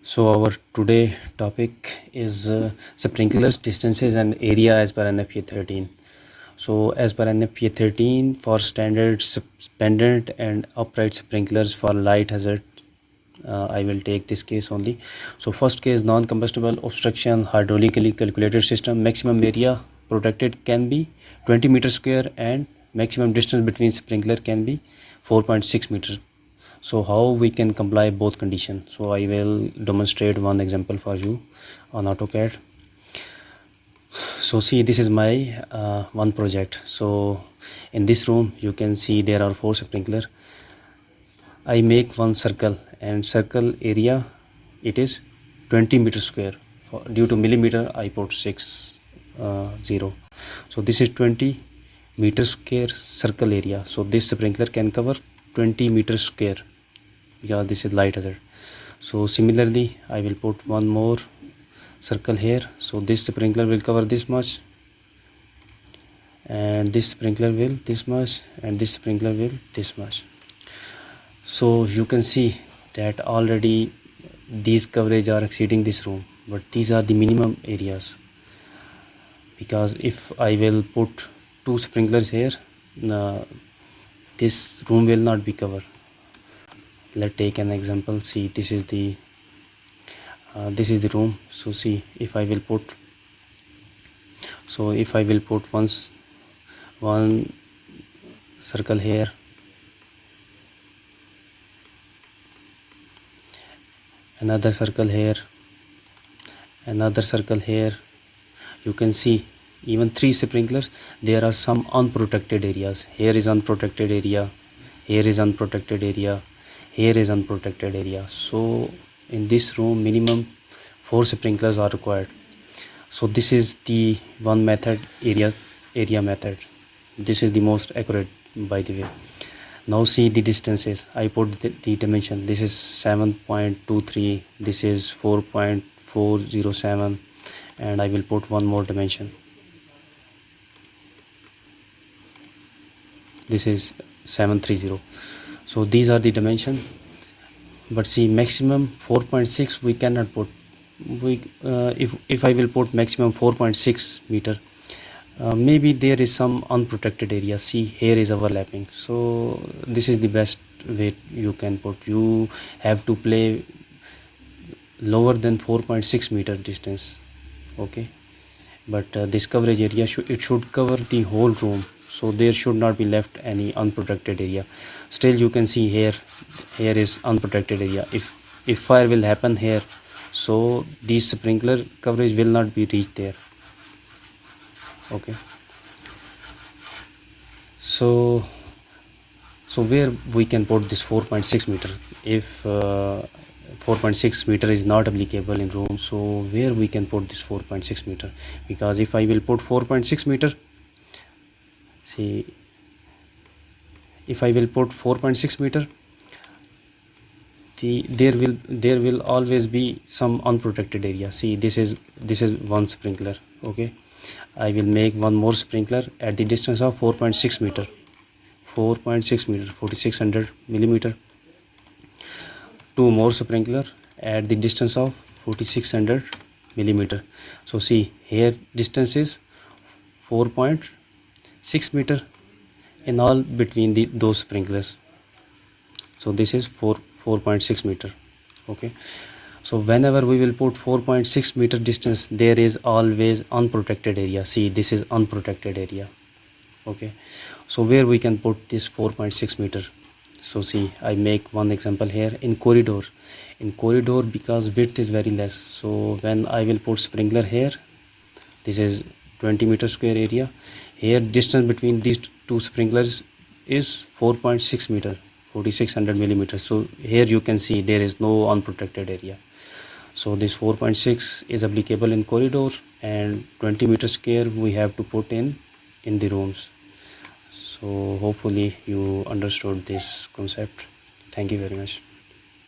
So our today topic is sprinklers, distances and area as per NFPA 13. So as per NFPA 13, for standard pendant and upright sprinklers for light hazard, I will take this case only. So first case, non-combustible obstruction hydraulically calculated system. Maximum area protected can be 20 meter square and maximum distance between sprinkler can be 4.6 meters. So how we can comply both conditions? So I will demonstrate one example for you on AutoCAD. So see, this is my one project. So in this room you can see there are 4 sprinklers. I make one circle and circle area it is 20 meter square. Due to millimeter I put 0. So this is 20 meter square circle area. So this sprinkler can cover 20 meter square because this is light hazard. So similarly I will put one more circle here. So this sprinkler will cover this much, and this sprinkler will this much, and this sprinkler will this much. So you can see that already these coverage are exceeding this room, but these are the minimum areas, because if I will put 2 sprinklers here, this room will not be covered. Let's take an example. See, this is the room. So see, if I will put one circle here, another circle here, another circle here, you can see even 3 sprinklers, there are some unprotected areas. Here is unprotected area, here is unprotected area, here is unprotected area. So in this room minimum 4 sprinklers are required. So this is the one method, area method. This is the most accurate, by the way. Now see the distances. I put the dimension. This is 7.23, this is 4.407, and I will put one more dimension. This is 730. So these are the dimension, but see, maximum 4.6 we cannot put. If I will put maximum 4.6 meter, maybe there is some unprotected area. See, here is overlapping. So this is the best way you can put. You have to play lower than 4.6 meter distance, okay? But this coverage area should cover the whole room, so there should not be left any unprotected area. Still you can see here is unprotected area. If fire will happen here, so this sprinkler coverage will not be reached there, okay? So where we can put this 4.6 meter? If 4.6 meter is not applicable in room, so where we can put this 4.6 meter? Because if I will put 4.6 meter, see, if I will put 4.6 meter, there will always be some unprotected area. See, this is one sprinkler, okay? I will make one more sprinkler at the distance of 4.6 meter, 4600 millimeter. 2 more sprinkler at the distance of 4600 millimeter. So see, here distance is 4.6 meter in all between those sprinklers. So this is 4.6 meter, okay? So whenever we will put 4.6 meter distance, there is always unprotected area. See, this is unprotected area, okay? So where we can put this 4.6 meter? So see, I make one example here in corridor, because width is very less. So when I will put sprinkler here, this is 20 meter square area. Here distance between these 2 sprinklers is 4.6 meter, 4600 millimeters. So here you can see there is no unprotected area. So this 4.6 is applicable in corridor, and 20 meter square we have to put in the rooms. So hopefully you understood this concept. Thank you very much.